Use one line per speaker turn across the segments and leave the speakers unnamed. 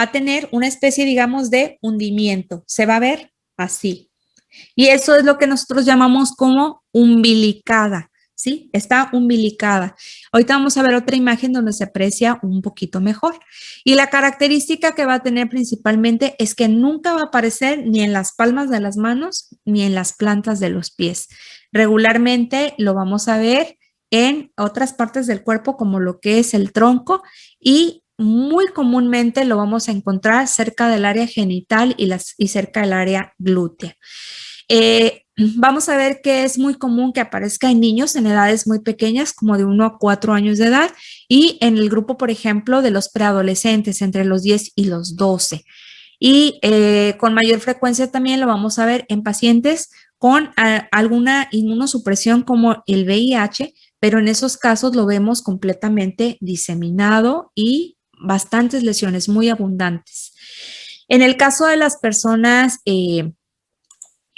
a tener una especie, digamos, de hundimiento. Se va a ver así. Y eso es lo que nosotros llamamos como umbilicada, ¿sí? Está umbilicada. Ahorita vamos a ver otra imagen donde se aprecia un poquito mejor. Y la característica que va a tener principalmente es que nunca va a aparecer ni en las palmas de las manos ni en las plantas de los pies. Regularmente lo vamos a ver en otras partes del cuerpo como lo que es el tronco y muy comúnmente lo vamos a encontrar cerca del área genital y cerca del área glútea. Vamos a ver que es muy común que aparezca en niños en edades muy pequeñas, como de 1 a 4 años de edad, y en el grupo, por ejemplo, de los preadolescentes, entre los 10 y los 12. Y con mayor frecuencia también lo vamos a ver en pacientes con alguna inmunosupresión como el VIH, pero en esos casos lo vemos completamente diseminado y bastantes lesiones muy abundantes. En el caso de las personas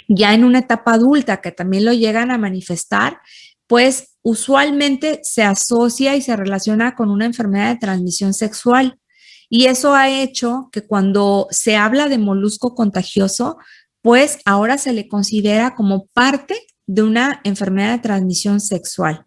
ya en una etapa adulta que también lo llegan a manifestar, pues usualmente se asocia y se relaciona con una enfermedad de transmisión sexual. Y eso ha hecho que cuando se habla de molusco contagioso, pues ahora se le considera como parte de una enfermedad de transmisión sexual.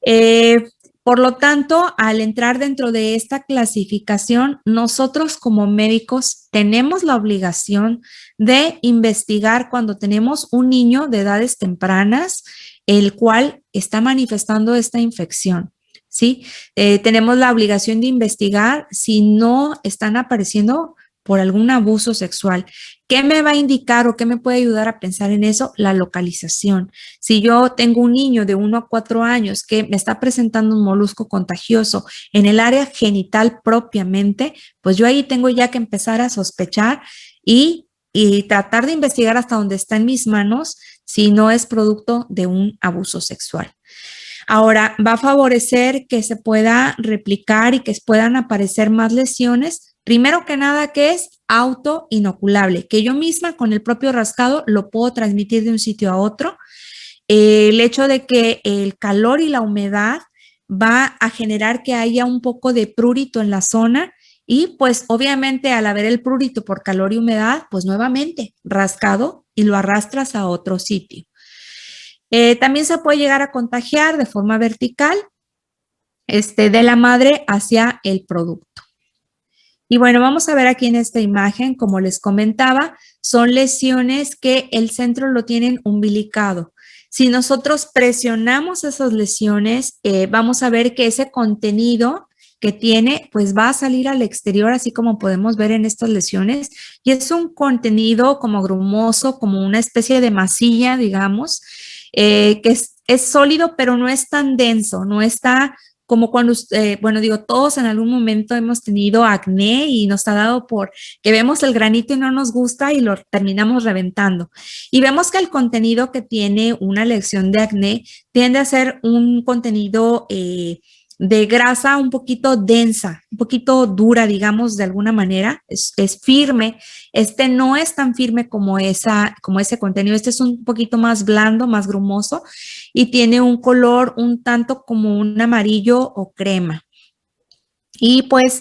Eh, por lo tanto, al entrar dentro de esta clasificación, nosotros como médicos tenemos la obligación de investigar cuando tenemos un niño de edades tempranas, el cual está manifestando esta infección. ¿Sí? Tenemos la obligación de investigar si no están apareciendo por algún abuso sexual. ¿Qué me va a indicar o qué me puede ayudar a pensar en eso? La localización. Si yo tengo un niño de 1 a 4 años que me está presentando un molusco contagioso en el área genital propiamente, pues yo ahí tengo ya que empezar a sospechar y tratar de investigar hasta donde está en mis manos si no es producto de un abuso sexual. Ahora, va a favorecer que se pueda replicar y que puedan aparecer más lesiones. Primero que nada, que es autoinoculable, que yo misma con el propio rascado lo puedo transmitir de un sitio a otro. El hecho de que el calor y la humedad va a generar que haya un poco de prurito en la zona y pues obviamente al haber el prurito por calor y humedad, pues nuevamente rascado y lo arrastras a otro sitio. También se puede llegar a contagiar de forma vertical de la madre hacia el producto. Y bueno, vamos a ver aquí en esta imagen, como les comentaba, son lesiones que el centro lo tienen umbilicado. Si nosotros presionamos esas lesiones, vamos a ver que ese contenido que tiene, pues va a salir al exterior, así como podemos ver en estas lesiones, y es un contenido como grumoso, como una especie de masilla, digamos, que es sólido, pero no es tan denso, no está como cuando, bueno, digo, todos en algún momento hemos tenido acné y nos ha dado por que vemos el granito y no nos gusta y lo terminamos reventando. Y vemos que el contenido que tiene una lesión de acné tiende a ser un contenido de grasa un poquito densa, un poquito dura, digamos, de alguna manera, es firme. Este no es tan firme como ese contenido, este es un poquito más blando, más grumoso y tiene un color un tanto como un amarillo o crema. Y pues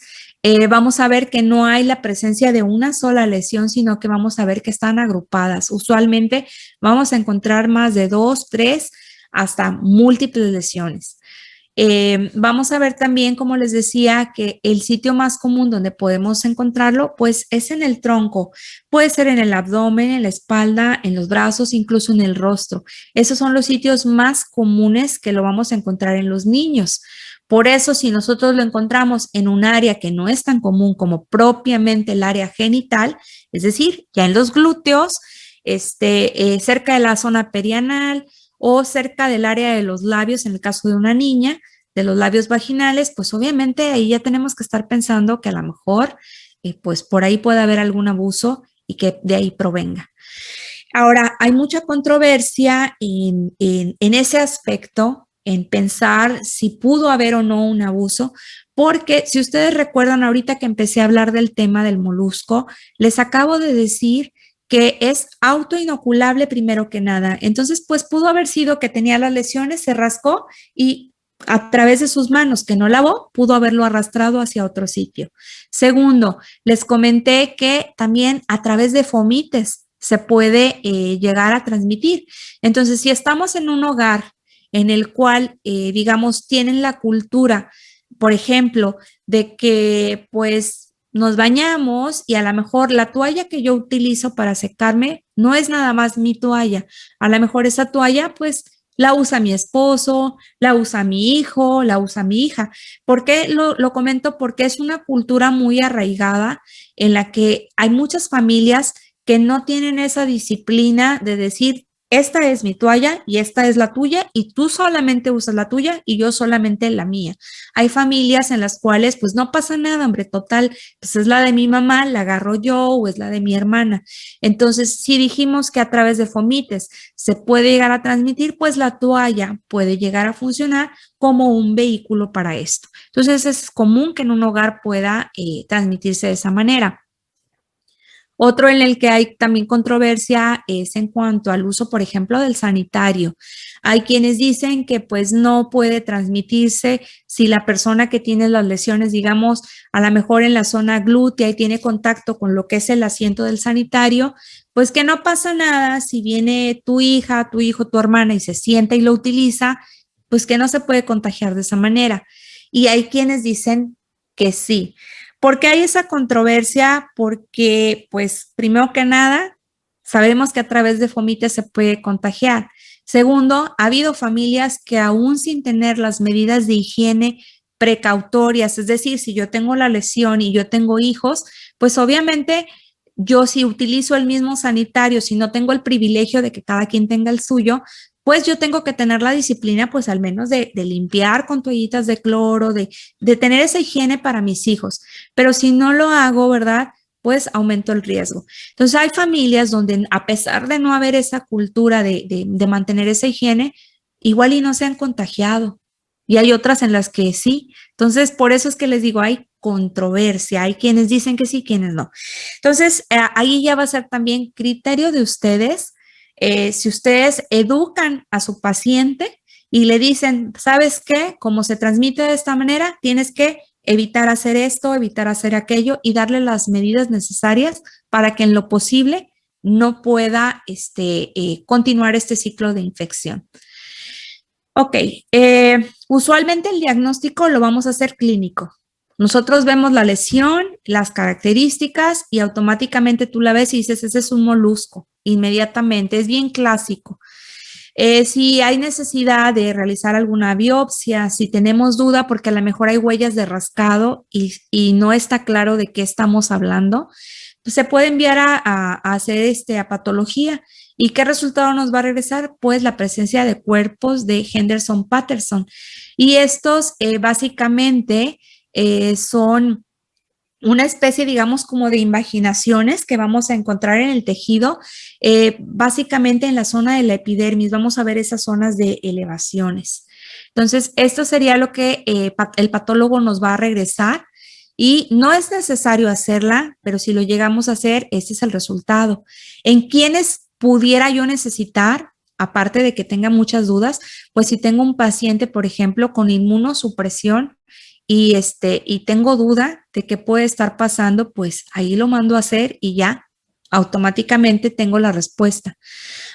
vamos a ver que no hay la presencia de una sola lesión, sino que vamos a ver que están agrupadas. Usualmente vamos a encontrar más de 2, 3, hasta múltiples lesiones. Vamos a ver también, como les decía, que el sitio más común donde podemos encontrarlo, pues es en el tronco. Puede ser en el abdomen, en la espalda, en los brazos, incluso en el rostro. Esos son los sitios más comunes que lo vamos a encontrar en los niños. Por eso, si nosotros lo encontramos en un área que no es tan común como propiamente el área genital, es decir, ya en los glúteos, cerca de la zona perianal, o cerca del área de los labios, en el caso de una niña, de los labios vaginales, pues obviamente ahí ya tenemos que estar pensando que a lo mejor, pues por ahí puede haber algún abuso y que de ahí provenga. Ahora, hay mucha controversia en ese aspecto, en pensar si pudo haber o no un abuso, porque si ustedes recuerdan ahorita que empecé a hablar del tema del molusco, les acabo de decir que es autoinoculable primero que nada. Entonces, pues pudo haber sido que tenía las lesiones, se rascó y a través de sus manos que no lavó, pudo haberlo arrastrado hacia otro sitio. Segundo, les comenté que también a través de fomites se puede llegar a transmitir. Entonces, si estamos en un hogar en el cual, digamos, tienen la cultura, por ejemplo, de que pues nos bañamos y a lo mejor la toalla que yo utilizo para secarme no es nada más mi toalla. A lo mejor esa toalla pues la usa mi esposo, la usa mi hijo, la usa mi hija. ¿Por qué lo comento? Porque es una cultura muy arraigada en la que hay muchas familias que no tienen esa disciplina de decir, esta es mi toalla y esta es la tuya y tú solamente usas la tuya y yo solamente la mía. Hay familias en las cuales pues no pasa nada, hombre, total, pues es la de mi mamá, la agarro yo o es la de mi hermana. Entonces, si dijimos que a través de fomites se puede llegar a transmitir, pues la toalla puede llegar a funcionar como un vehículo para esto. Entonces, es común que en un hogar pueda transmitirse de esa manera. Otro en el que hay también controversia es en cuanto al uso, por ejemplo, del sanitario. Hay quienes dicen que pues no puede transmitirse si la persona que tiene las lesiones, digamos, a lo mejor en la zona glútea y tiene contacto con lo que es el asiento del sanitario, pues que no pasa nada si viene tu hija, tu hijo, tu hermana y se sienta y lo utiliza, pues que no se puede contagiar de esa manera. Y hay quienes dicen que sí. ¿Por qué hay esa controversia? Porque, pues, primero que nada, sabemos que a través de fomites se puede contagiar. Segundo, ha habido familias que aún sin tener las medidas de higiene precautorias, es decir, si yo tengo la lesión y yo tengo hijos, pues obviamente yo si utilizo el mismo sanitario, si no tengo el privilegio de que cada quien tenga el suyo, pues yo tengo que tener la disciplina, pues al menos de limpiar con toallitas de cloro, de tener esa higiene para mis hijos. Pero si no lo hago, ¿verdad? Pues aumento el riesgo. Entonces hay familias donde a pesar de no haber esa cultura de mantener esa higiene, igual y no se han contagiado. Y hay otras en las que sí. Entonces, por eso es que les digo, hay controversia, hay quienes dicen que sí, quienes no. Entonces, ahí ya va a ser también criterio de ustedes. Si ustedes educan a su paciente y le dicen, ¿sabes qué? Como se transmite de esta manera, tienes que evitar hacer esto, evitar hacer aquello y darle las medidas necesarias para que en lo posible no pueda continuar este ciclo de infección. Ok, usualmente el diagnóstico lo vamos a hacer clínico. Nosotros vemos la lesión, las características y automáticamente tú la ves y dices, ese es un molusco, inmediatamente, es bien clásico. Si hay necesidad de realizar alguna biopsia, si tenemos duda porque a lo mejor hay huellas de rascado y no está claro de qué estamos hablando, pues se puede enviar a hacer a patología. ¿Y qué resultado nos va a regresar? Pues la presencia de cuerpos de Henderson-Patterson. Y estos básicamente son una especie, digamos, como de invaginaciones que vamos a encontrar en el tejido, básicamente en la zona de la epidermis. Vamos a ver esas zonas de elevaciones. Entonces, esto sería lo que el patólogo nos va a regresar y no es necesario hacerla, pero si lo llegamos a hacer, este es el resultado. ¿En quiénes pudiera yo necesitar? Aparte de que tenga muchas dudas, pues si tengo un paciente, por ejemplo, con inmunosupresión, y tengo duda de qué puede estar pasando, pues ahí lo mando a hacer y ya automáticamente tengo la respuesta.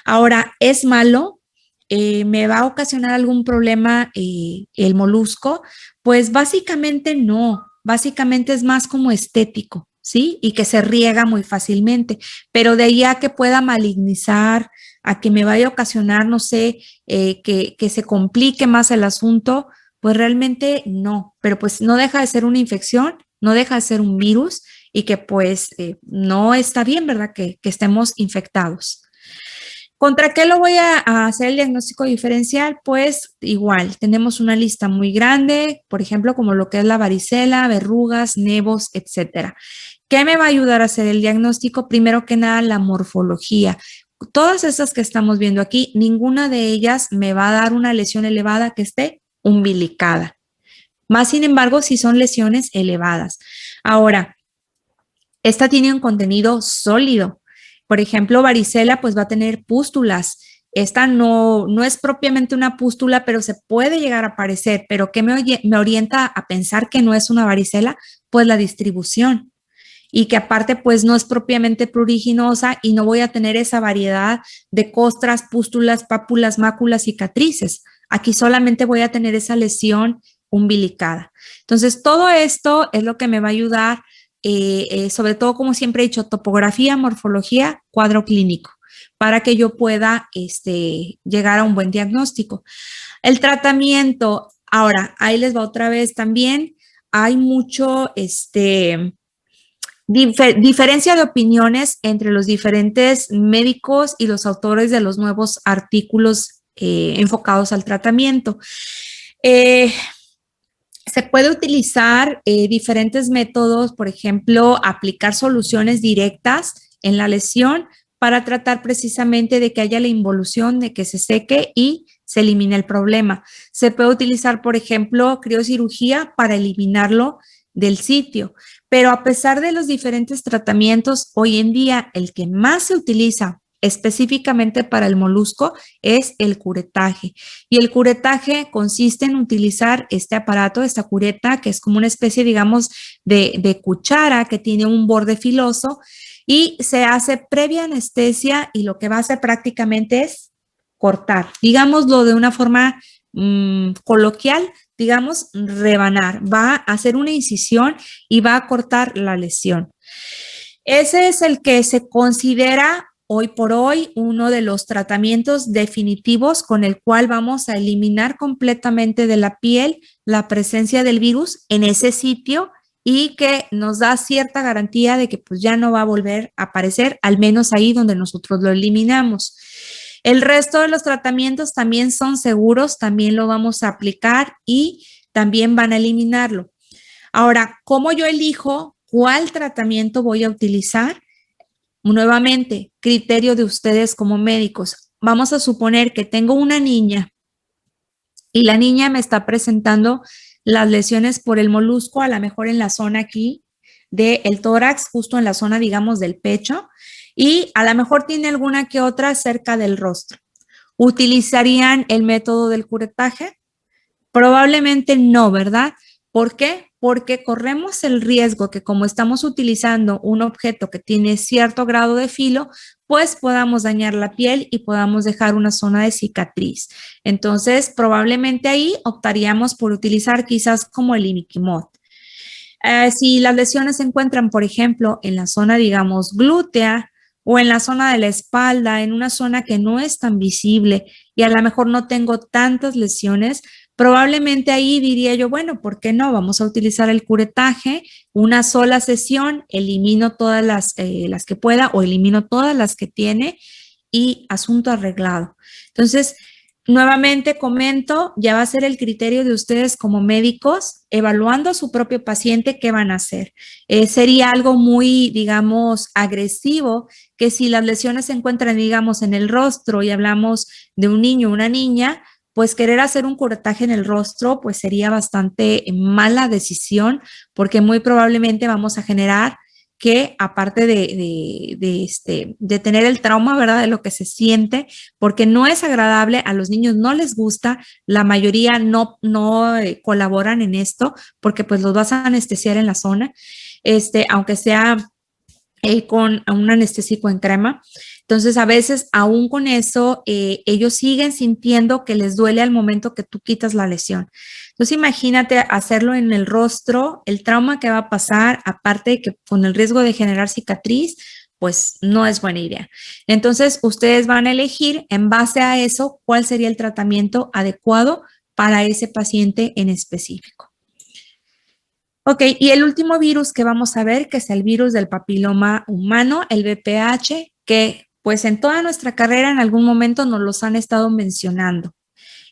Ahora, ¿es malo? ¿Me va a ocasionar algún problema el molusco? Pues básicamente no, básicamente es más como estético, ¿sí? Y que se riega muy fácilmente, pero de ahí a que pueda malignizar, a que me vaya a ocasionar, no sé, que se complique más el asunto, pues realmente no, pero pues no deja de ser una infección, no deja de ser un virus y que pues no está bien, ¿verdad? Que estemos infectados. ¿Contra qué lo voy a hacer el diagnóstico diferencial? Pues igual, tenemos una lista muy grande, por ejemplo, como lo que es la varicela, verrugas, nevos, etcétera. ¿Qué me va a ayudar a hacer el diagnóstico? Primero que nada, la morfología. Todas esas que estamos viendo aquí, ninguna de ellas me va a dar una lesión elevada que esté umbilicada. Más sin embargo, si son lesiones elevadas. Ahora, esta tiene un contenido sólido. Por ejemplo, varicela pues va a tener pústulas esta no es propiamente una pústula, pero se puede llegar a parecer. ¿Pero qué me orienta a pensar que no es una varicela? Pues la distribución. Y que aparte pues no es propiamente pruriginosa y no voy a tener esa variedad de costras, pústulas, pápulas, máculas, cicatrices. Aquí solamente voy a tener esa lesión umbilicada. Entonces, todo esto es lo que me va a ayudar, sobre todo, como siempre he dicho, topografía, morfología, cuadro clínico, para que yo pueda llegar a un buen diagnóstico. El tratamiento, ahora, ahí les va otra vez también, hay mucho, diferencia de opiniones entre los diferentes médicos y los autores de los nuevos artículos enfocados al tratamiento. Se puede utilizar diferentes métodos, por ejemplo, aplicar soluciones directas en la lesión para tratar precisamente de que haya la involución, de que se seque y se elimine el problema. Se puede utilizar, por ejemplo, criocirugía para eliminarlo del sitio, pero a pesar de los diferentes tratamientos, hoy en día el que más se utiliza específicamente para el molusco es el curetaje. Y el curetaje consiste en utilizar este aparato, esta cureta, que es como una especie, digamos, de cuchara que tiene un borde filoso y se hace previa anestesia y lo que va a hacer prácticamente es cortar, digámoslo de una forma coloquial, digamos, rebanar, va a hacer una incisión y va a cortar la lesión. Ese es el que se considera hoy por hoy uno de los tratamientos definitivos con el cual vamos a eliminar completamente de la piel la presencia del virus en ese sitio y que nos da cierta garantía de que pues ya no va a volver a aparecer, al menos ahí donde nosotros lo eliminamos. El resto de los tratamientos también son seguros, también lo vamos a aplicar y también van a eliminarlo. Ahora, ¿cómo yo elijo cuál tratamiento voy a utilizar? Nuevamente, criterio de ustedes como médicos. Vamos a suponer que tengo una niña y la niña me está presentando las lesiones por el molusco, a lo mejor en la zona aquí del tórax, justo en la zona, digamos, del pecho, y a lo mejor tiene alguna que otra cerca del rostro. ¿Utilizarían el método del curetaje? Probablemente no, ¿verdad? ¿Por qué? Porque corremos el riesgo que como estamos utilizando un objeto que tiene cierto grado de filo, pues podamos dañar la piel y podamos dejar una zona de cicatriz. Entonces, probablemente ahí optaríamos por utilizar quizás como el imiquimod. Si las lesiones se encuentran, por ejemplo, en la zona, digamos, glútea o en la zona de la espalda, en una zona que no es tan visible y a lo mejor no tengo tantas lesiones, probablemente ahí diría yo, bueno, ¿por qué no? Vamos a utilizar el curetaje, una sola sesión, elimino todas las que pueda o elimino todas las que tiene y asunto arreglado. Entonces, nuevamente comento, ya va a ser el criterio de ustedes como médicos, evaluando a su propio paciente qué van a hacer. Sería algo muy, digamos, agresivo que si las lesiones se encuentran, digamos, en el rostro y hablamos de un niño o una niña, pues querer hacer un curetaje en el rostro, pues sería bastante mala decisión, porque muy probablemente vamos a generar que aparte de tener el trauma, ¿verdad? De lo que se siente, porque no es agradable, a los niños no les gusta, la mayoría no colaboran en esto, porque pues los vas a anestesiar en la zona, aunque sea con un anestésico en crema. Entonces, a veces, aún con eso, ellos siguen sintiendo que les duele al momento que tú quitas la lesión. Entonces, imagínate hacerlo en el rostro, el trauma que va a pasar, aparte de que con el riesgo de generar cicatriz, pues no es buena idea. Entonces, ustedes van a elegir en base a eso cuál sería el tratamiento adecuado para ese paciente en específico. Ok, y el último virus que vamos a ver, que es el virus del papiloma humano, el VPH, que pues en toda nuestra carrera en algún momento nos los han estado mencionando.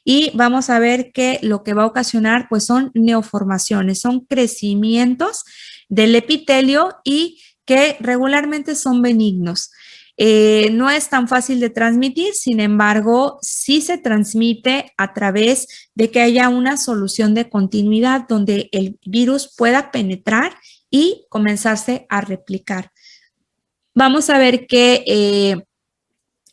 Y vamos a ver que lo que va a ocasionar pues son neoformaciones, son crecimientos del epitelio y que regularmente son benignos. No es tan fácil de transmitir, sin embargo, sí se transmite a través de que haya una solución de continuidad donde el virus pueda penetrar y comenzarse a replicar. Vamos a ver que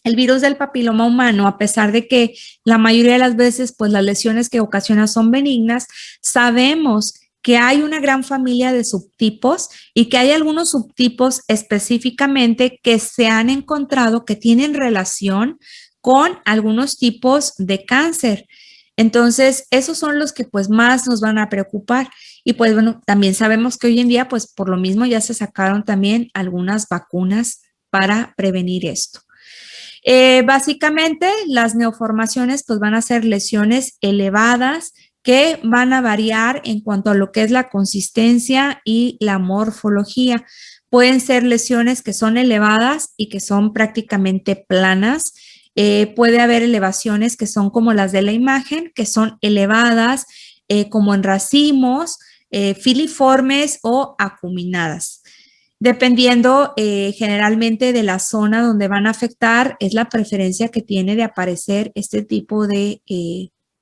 El virus del papiloma humano, a pesar de que la mayoría de las veces, pues las lesiones que ocasiona son benignas, sabemos que hay una gran familia de subtipos y que hay algunos subtipos específicamente que se han encontrado que tienen relación con algunos tipos de cáncer. Entonces, esos son los que pues más nos van a preocupar. Y pues bueno, también sabemos que hoy en día, pues por lo mismo ya se sacaron también algunas vacunas para prevenir esto. Básicamente, las neoformaciones pues van a ser lesiones elevadas que van a variar en cuanto a lo que es la consistencia y la morfología. Pueden ser lesiones que son elevadas y que son prácticamente planas. Puede haber elevaciones que son como las de la imagen, que son elevadas como en racimos, filiformes o acuminadas. Dependiendo generalmente de la zona donde van a afectar, es la preferencia que tiene de aparecer este tipo de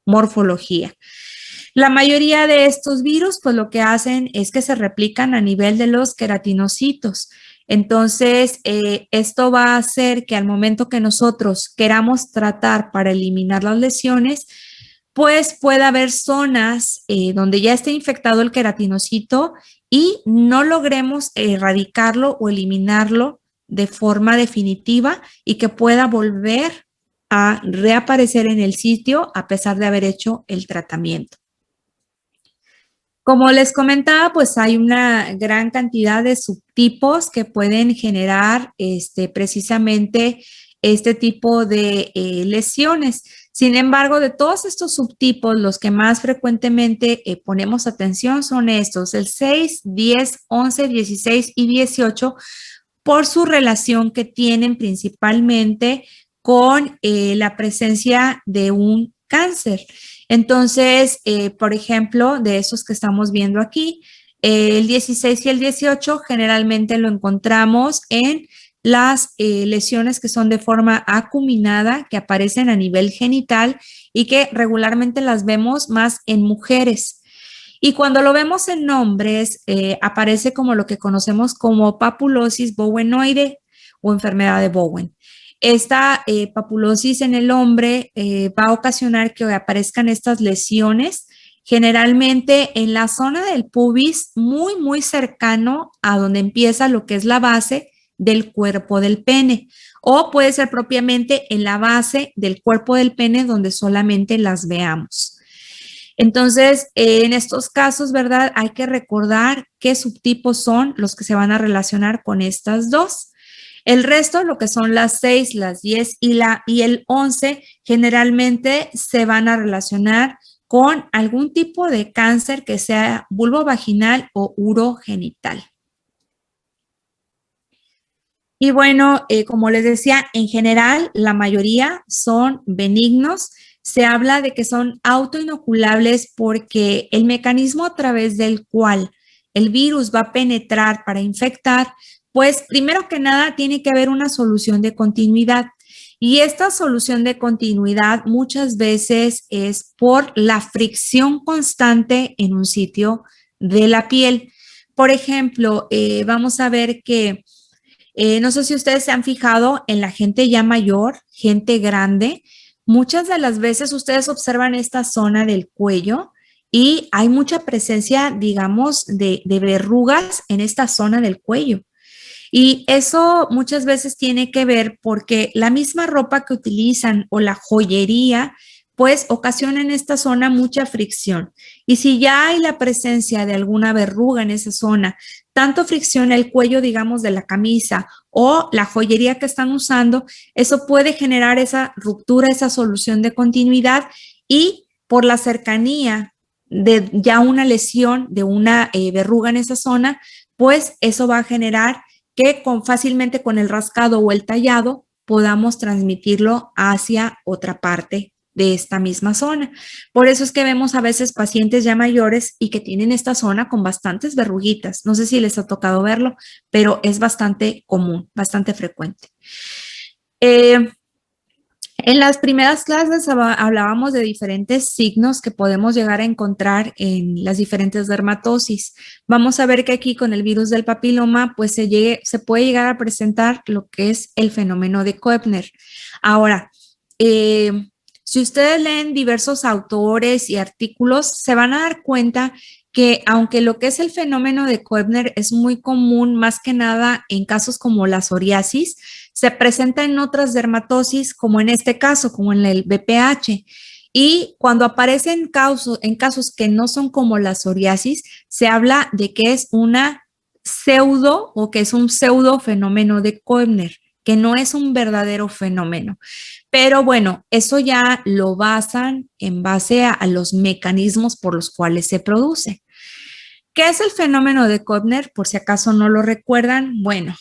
morfología. La mayoría de estos virus, pues lo que hacen es que se replican a nivel de los queratinocitos. Entonces, esto va a hacer que al momento que nosotros queramos tratar para eliminar las lesiones, pues puede haber zonas donde ya esté infectado el queratinocito y no logremos erradicarlo o eliminarlo de forma definitiva y que pueda volver a reaparecer en el sitio a pesar de haber hecho el tratamiento. Como les comentaba, pues hay una gran cantidad de subtipos que pueden generar precisamente este tipo de lesiones. Sin embargo, de todos estos subtipos, los que más frecuentemente ponemos atención son estos, el 6, 10, 11, 16 y 18, por su relación que tienen principalmente con la presencia de un cáncer. Entonces, por ejemplo, de esos que estamos viendo aquí, el 16 y el 18 generalmente lo encontramos en las lesiones que son de forma acuminada, que aparecen a nivel genital y que regularmente las vemos más en mujeres. Y cuando lo vemos en hombres, aparece como lo que conocemos como papulosis bowenoide o enfermedad de Bowen. Esta papulosis en el hombre va a ocasionar que aparezcan estas lesiones, generalmente en la zona del pubis, muy, muy cercano a donde empieza lo que es la base del cuerpo del pene, o puede ser propiamente en la base del cuerpo del pene donde solamente las veamos. Entonces, en estos casos, ¿verdad? Hay que recordar qué subtipos son los que se van a relacionar con estas dos. El resto, lo que son las 6, las 10 y el 11, generalmente se van a relacionar con algún tipo de cáncer que sea vulvovaginal o urogenital. Y bueno, como les decía, en general, la mayoría son benignos. Se habla de que son autoinoculables porque el mecanismo a través del cual el virus va a penetrar para infectar, pues primero que nada tiene que haber una solución de continuidad. Y esta solución de continuidad muchas veces es por la fricción constante en un sitio de la piel. Por ejemplo, vamos a ver que no sé si ustedes se han fijado en la gente ya mayor, gente grande. Muchas de las veces ustedes observan esta zona del cuello y hay mucha presencia, digamos, de verrugas en esta zona del cuello. Y eso muchas veces tiene que ver porque la misma ropa que utilizan o la joyería, pues ocasiona en esta zona mucha fricción. Y si ya hay la presencia de alguna verruga en esa zona, tanto fricción el cuello, digamos, de la camisa o la joyería que están usando, eso puede generar esa ruptura, esa solución de continuidad y por la cercanía de ya una lesión, de una verruga en esa zona, pues eso va a generar que fácilmente con el rascado o el tallado podamos transmitirlo hacia otra parte de esta misma zona. Por eso es que vemos a veces pacientes ya mayores y que tienen esta zona con bastantes verruguitas. No sé si les ha tocado verlo, pero es bastante común, bastante frecuente. En las primeras clases hablábamos de diferentes signos que podemos llegar a encontrar en las diferentes dermatosis. Vamos a ver que aquí con el virus del papiloma, pues se puede llegar a presentar lo que es el fenómeno de Koebner. Ahora, eh, si ustedes leen diversos autores y artículos, se van a dar cuenta que aunque lo que es el fenómeno de Koebner es muy común, más que nada en casos como la psoriasis, se presenta en otras dermatosis, como en este caso, como en el BPH. Y cuando aparece en casos que no son como la psoriasis, se habla de que es una pseudo o que es un pseudo fenómeno de Koebner, que no es un verdadero fenómeno. Pero bueno, eso ya lo basan en base a los mecanismos por los cuales se produce. ¿Qué es el fenómeno de Koebner? Por si acaso no lo recuerdan. Bueno,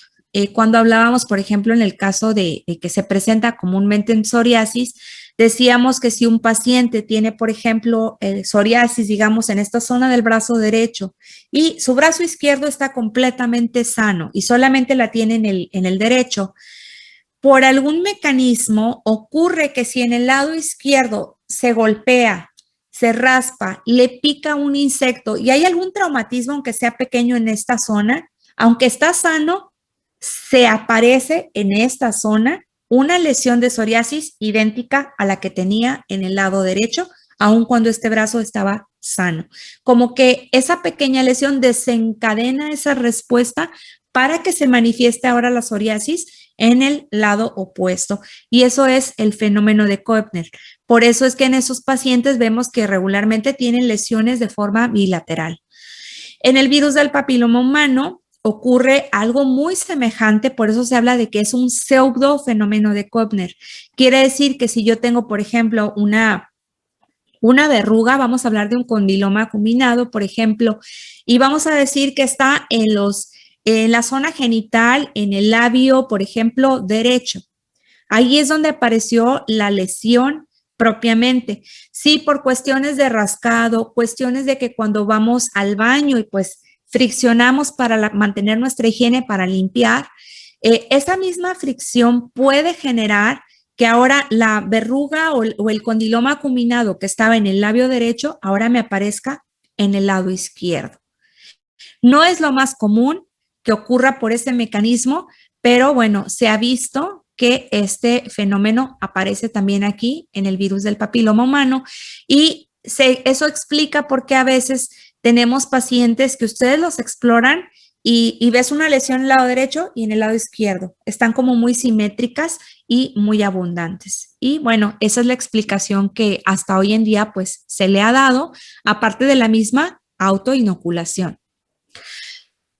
cuando hablábamos, por ejemplo, en el caso de que se presenta comúnmente en psoriasis, decíamos que si un paciente tiene, por ejemplo, psoriasis, digamos, en esta zona del brazo derecho y su brazo izquierdo está completamente sano y solamente la tiene en el derecho, por algún mecanismo ocurre que si en el lado izquierdo se golpea, se raspa, le pica un insecto y hay algún traumatismo, aunque sea pequeño en esta zona, aunque está sano, se aparece en esta zona una lesión de psoriasis idéntica a la que tenía en el lado derecho, aun cuando este brazo estaba sano. Como que esa pequeña lesión desencadena esa respuesta para que se manifieste ahora la psoriasis en el lado opuesto. Y eso es el fenómeno de Koebner. Por eso es que en esos pacientes vemos que regularmente tienen lesiones de forma bilateral. En el virus del papiloma humano ocurre algo muy semejante, por eso se habla de que es un pseudo fenómeno de Koebner. Quiere decir que si yo tengo, por ejemplo, una verruga, vamos a hablar de un condiloma acuminado, por ejemplo, y vamos a decir que está en la zona genital, en el labio, por ejemplo, derecho. Ahí es donde apareció la lesión propiamente. Sí, por cuestiones de rascado, cuestiones de que cuando vamos al baño y pues friccionamos para mantener nuestra higiene, para limpiar, esa misma fricción puede generar que ahora la verruga o el condiloma acuminado que estaba en el labio derecho, ahora me aparezca en el lado izquierdo. No es lo más común que ocurra por ese mecanismo, pero bueno, se ha visto que este fenómeno aparece también aquí en el virus del papiloma humano y eso explica por qué a veces tenemos pacientes que ustedes los exploran y ves una lesión en el lado derecho y en el lado izquierdo. Están como muy simétricas y muy abundantes. Y bueno, esa es la explicación que hasta hoy en día pues se le ha dado, aparte de la misma autoinoculación.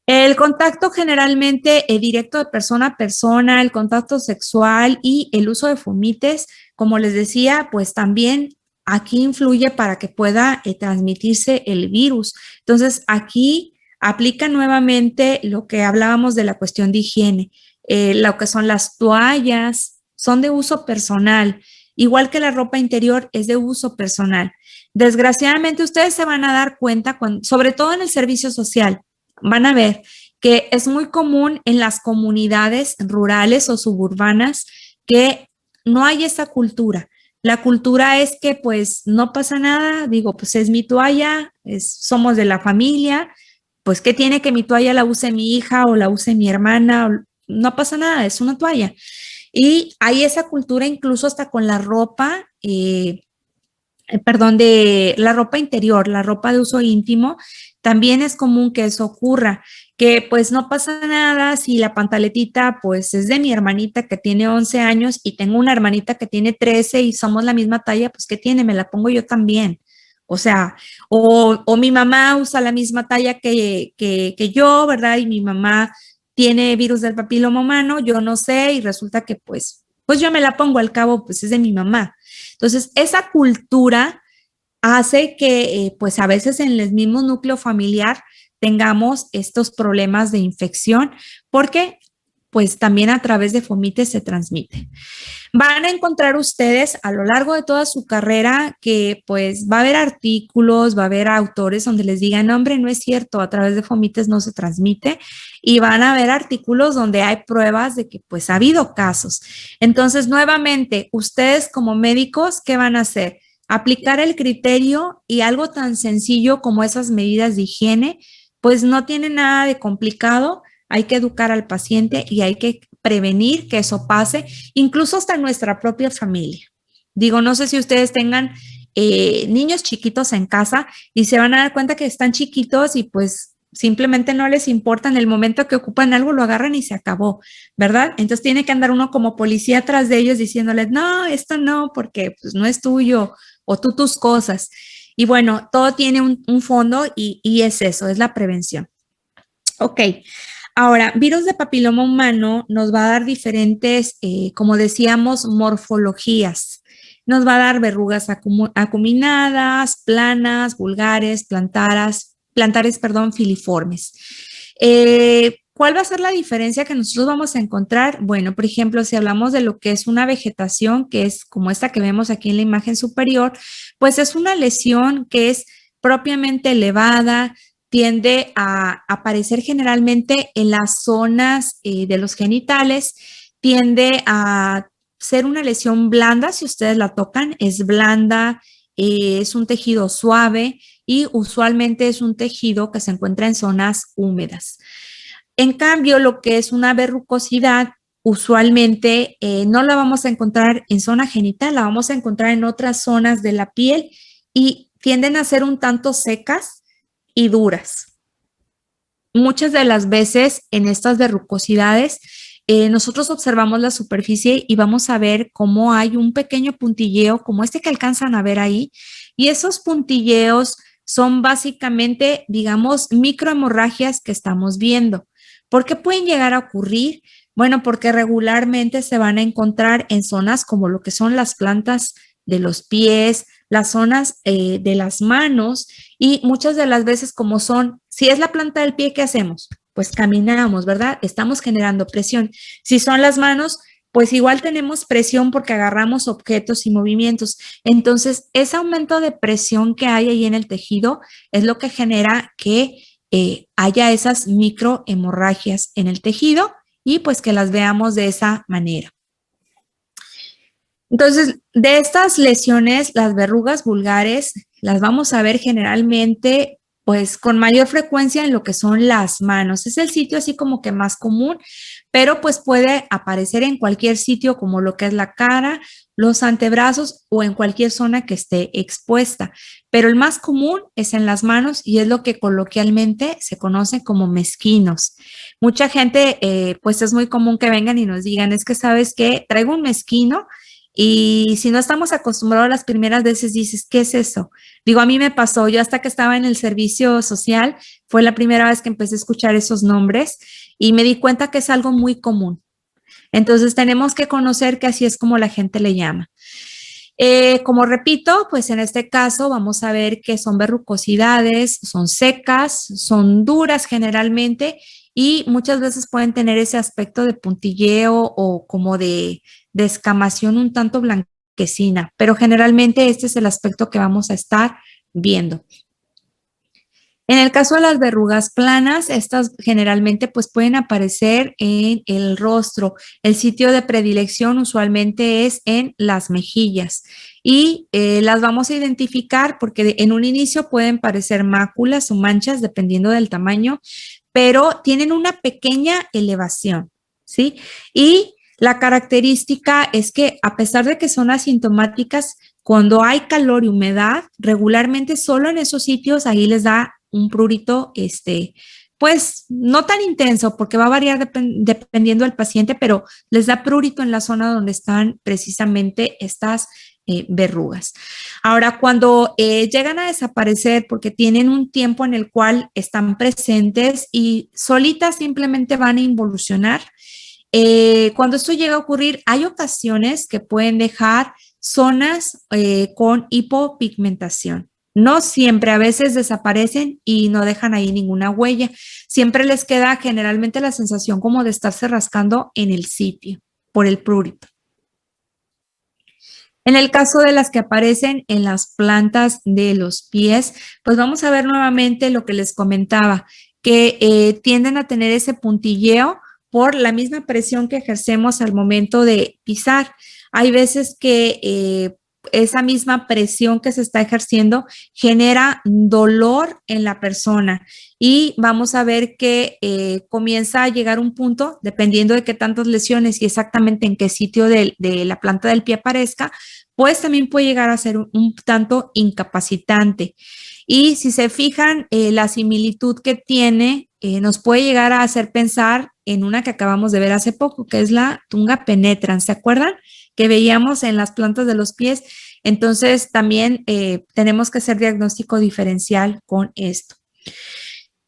El contacto generalmente directo de persona a persona, el contacto sexual y el uso de fumites, como les decía, pues también aquí influye para que pueda transmitirse el virus. Entonces, aquí aplica nuevamente lo que hablábamos de la cuestión de higiene. Lo que son las toallas son de uso personal, igual que la ropa interior es de uso personal. Desgraciadamente, ustedes se van a dar cuenta, sobre todo en el servicio social, van a ver que es muy común en las comunidades rurales o suburbanas que no hay esa cultura. La cultura es que pues no pasa nada, digo, pues es mi toalla, somos de la familia, pues ¿qué tiene que mi toalla la use mi hija o la use mi hermana? No pasa nada, es una toalla. Y hay esa cultura incluso hasta con la ropa, perdón, de la ropa interior, la ropa de uso íntimo, también es común que eso ocurra, que pues no pasa nada si la pantaletita pues es de mi hermanita que tiene 11 años y tengo una hermanita que tiene 13 y somos la misma talla, pues ¿qué tiene? Me la pongo yo también. O sea, o mi mamá usa la misma talla que yo, ¿verdad? Y mi mamá tiene virus del papiloma humano, yo no sé, y resulta que pues yo me la pongo al cabo, pues es de mi mamá. Entonces, esa cultura hace que, pues a veces en el mismo núcleo familiar tengamos estos problemas de infección, porque pues también a través de fomites se transmite. Van a encontrar ustedes a lo largo de toda su carrera que pues va a haber artículos, va a haber autores donde les digan, no, hombre, no es cierto, a través de fomites no se transmite, y van a haber artículos donde hay pruebas de que pues ha habido casos. Entonces, nuevamente, ustedes como médicos, ¿qué van a hacer? Aplicar el criterio, y algo tan sencillo como esas medidas de higiene, pues no tiene nada de complicado. Hay que educar al paciente y hay que prevenir que eso pase, incluso hasta en nuestra propia familia. Digo, no sé si ustedes tengan niños chiquitos en casa y se van a dar cuenta que están chiquitos y pues simplemente no les importa. En el momento que ocupan algo lo agarran y se acabó, ¿verdad? Entonces tiene que andar uno como policía atrás de ellos diciéndoles, no, esto no, porque pues no es tuyo, o tú tus cosas. Y bueno, todo tiene un fondo y es eso, es la prevención. Ok, ahora, virus de papiloma humano nos va a dar diferentes, como decíamos, morfologías. Nos va a dar verrugas acuminadas, planas, vulgares, plantares, perdón, filiformes. ¿Cuál va a ser la diferencia que nosotros vamos a encontrar? Bueno, por ejemplo, si hablamos de lo que es una vegetación, que es como esta que vemos aquí en la imagen superior, pues es una lesión que es propiamente elevada, tiende a aparecer generalmente en las zonas de los genitales, tiende a ser una lesión blanda, si ustedes la tocan, es blanda, es un tejido suave y usualmente es un tejido que se encuentra en zonas húmedas. En cambio, lo que es una verrucosidad, usualmente no la vamos a encontrar en zona genital, la vamos a encontrar en otras zonas de la piel y tienden a ser un tanto secas y duras. Muchas de las veces en estas verrucosidades, nosotros observamos la superficie y vamos a ver cómo hay un pequeño puntilleo, como este que alcanzan a ver ahí, y esos puntilleos son básicamente, digamos, microhemorragias que estamos viendo. ¿Por qué pueden llegar a ocurrir? Bueno, porque regularmente se van a encontrar en zonas como lo que son las plantas de los pies, las zonas de las manos, y muchas de las veces como son, si es la planta del pie, ¿qué hacemos? Pues caminamos, ¿verdad? Estamos generando presión. Si son las manos, pues igual tenemos presión porque agarramos objetos y movimientos. Entonces, ese aumento de presión que hay ahí en el tejido es lo que genera que haya esas microhemorragias en el tejido y pues que las veamos de esa manera. Entonces, de estas lesiones, las verrugas vulgares las vamos a ver generalmente, pues con mayor frecuencia en lo que son las manos. Es el sitio así como que más común, pero pues puede aparecer en cualquier sitio como lo que es la cara, los antebrazos o en cualquier zona que esté expuesta. Pero el más común es en las manos y es lo que coloquialmente se conoce como mezquinos. Mucha gente, pues es muy común que vengan y nos digan, es que sabes que traigo un mezquino. Y si no estamos acostumbrados las primeras veces, dices, ¿qué es eso? Digo, a mí me pasó, yo hasta que estaba en el servicio social, fue la primera vez que empecé a escuchar esos nombres y me di cuenta que es algo muy común. Entonces tenemos que conocer que así es como la gente le llama. Como repito, pues en este caso vamos a ver que son verrucosidades, son secas, son duras generalmente y muchas veces pueden tener ese aspecto de puntilleo o como de escamación un tanto blanquecina, pero generalmente este es el aspecto que vamos a estar viendo. En el caso de las verrugas planas, estas generalmente pues pueden aparecer en el rostro. El sitio de predilección usualmente es en las mejillas y las vamos a identificar porque en un inicio pueden parecer máculas o manchas dependiendo del tamaño, pero tienen una pequeña elevación, ¿sí? Y la característica es que a pesar de que son asintomáticas, cuando hay calor y humedad, regularmente solo en esos sitios ahí les da un prurito, pues no tan intenso porque va a variar dependiendo del paciente, pero les da prurito en la zona donde están precisamente estas verrugas. Ahora, cuando llegan a desaparecer porque tienen un tiempo en el cual están presentes y solitas simplemente van a involucionar, cuando esto llega a ocurrir, hay ocasiones que pueden dejar zonas con hipopigmentación. No siempre, a veces desaparecen y no dejan ahí ninguna huella. Siempre les queda generalmente la sensación como de estarse rascando en el sitio por el prurito. En el caso de las que aparecen en las plantas de los pies, pues vamos a ver nuevamente lo que les comentaba, que tienden a tener ese puntilleo por la misma presión que ejercemos al momento de pisar. Hay veces que esa misma presión que se está ejerciendo genera dolor en la persona y vamos a ver que comienza a llegar un punto, dependiendo de qué tantas lesiones y exactamente en qué sitio de la planta del pie aparezca, pues también puede llegar a ser un tanto incapacitante. Y si se fijan, la similitud que tiene nos puede llegar a hacer pensar en una que acabamos de ver hace poco, que es la tunga penetrans, ¿se acuerdan? Que veíamos en las plantas de los pies. Entonces, también tenemos que hacer diagnóstico diferencial con esto.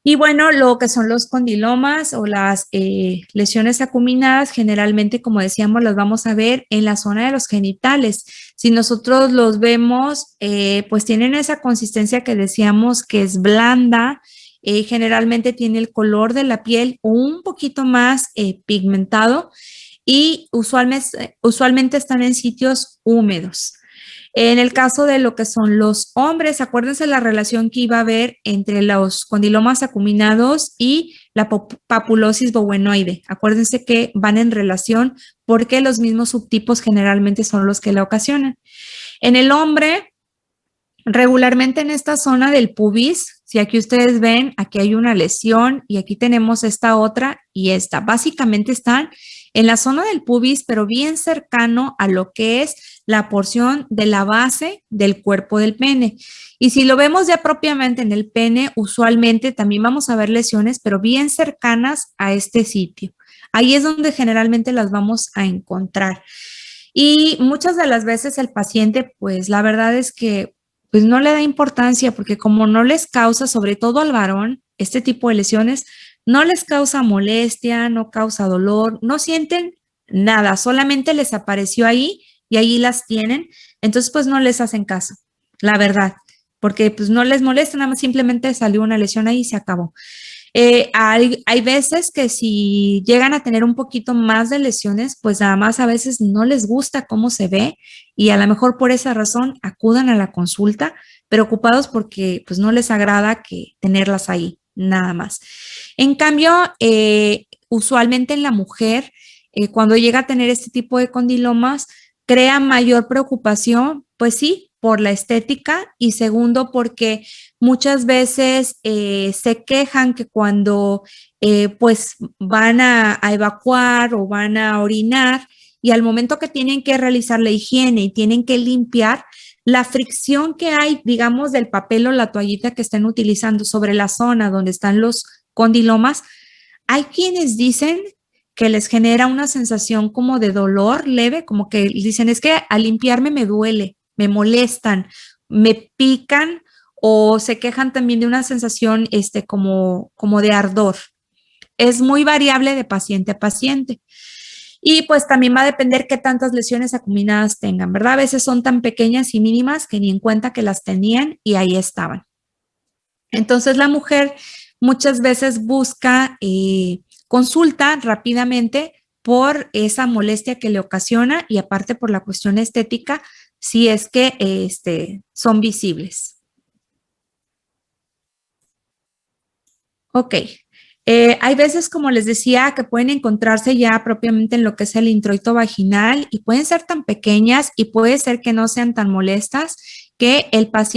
Y bueno, lo que son los condilomas o las lesiones acuminadas, generalmente, como decíamos, las vamos a ver en la zona de los genitales. Si nosotros los vemos, pues tienen esa consistencia que decíamos que es blanda, generalmente tiene el color de la piel un poquito más pigmentado y usualmente están en sitios húmedos. En el caso de lo que son los hombres, acuérdense la relación que iba a haber entre los condilomas acuminados y la papulosis bowenoide. Acuérdense que van en relación porque los mismos subtipos generalmente son los que la ocasionan. En el hombre, regularmente en esta zona del pubis, si aquí ustedes ven, aquí hay una lesión y aquí tenemos esta otra y esta. Básicamente están en la zona del pubis, pero bien cercano a lo que es la porción de la base del cuerpo del pene. Y si lo vemos ya propiamente en el pene, usualmente también vamos a ver lesiones, pero bien cercanas a este sitio. Ahí es donde generalmente las vamos a encontrar. Y muchas de las veces el paciente, pues la verdad es que pues no le da importancia porque como no les causa, sobre todo al varón, este tipo de lesiones, no les causa molestia, no causa dolor, no sienten nada, solamente les apareció ahí y ahí las tienen, entonces pues no les hacen caso, la verdad, porque pues no les molesta, nada más simplemente salió una lesión ahí y se acabó. Hay veces que si llegan a tener un poquito más de lesiones, pues nada más a veces no les gusta cómo se ve y a lo mejor por esa razón acudan a la consulta preocupados porque pues no les agrada que tenerlas ahí, nada más. En cambio, usualmente en la mujer, cuando llega a tener este tipo de condilomas, crea mayor preocupación, pues sí, por la estética y segundo, porque muchas veces se quejan que cuando pues van a evacuar o van a orinar y al momento que tienen que realizar la higiene y tienen que limpiar, la fricción que hay, digamos, del papel o la toallita que estén utilizando sobre la zona donde están los condilomas, hay quienes dicen que les genera una sensación como de dolor leve, como que dicen, es que al limpiarme me duele, me molestan, me pican o se quejan también de una sensación como de ardor. Es muy variable de paciente a paciente. Y pues también va a depender qué tantas lesiones acuminadas tengan, ¿verdad? A veces son tan pequeñas y mínimas que ni en cuenta que las tenían y ahí estaban. Entonces la mujer muchas veces busca consulta rápidamente por esa molestia que le ocasiona y aparte por la cuestión estética, si es que son visibles. Ok. Hay veces, como les decía, que pueden encontrarse ya propiamente en lo que es el introito vaginal y pueden ser tan pequeñas y puede ser que no sean tan molestas que el paciente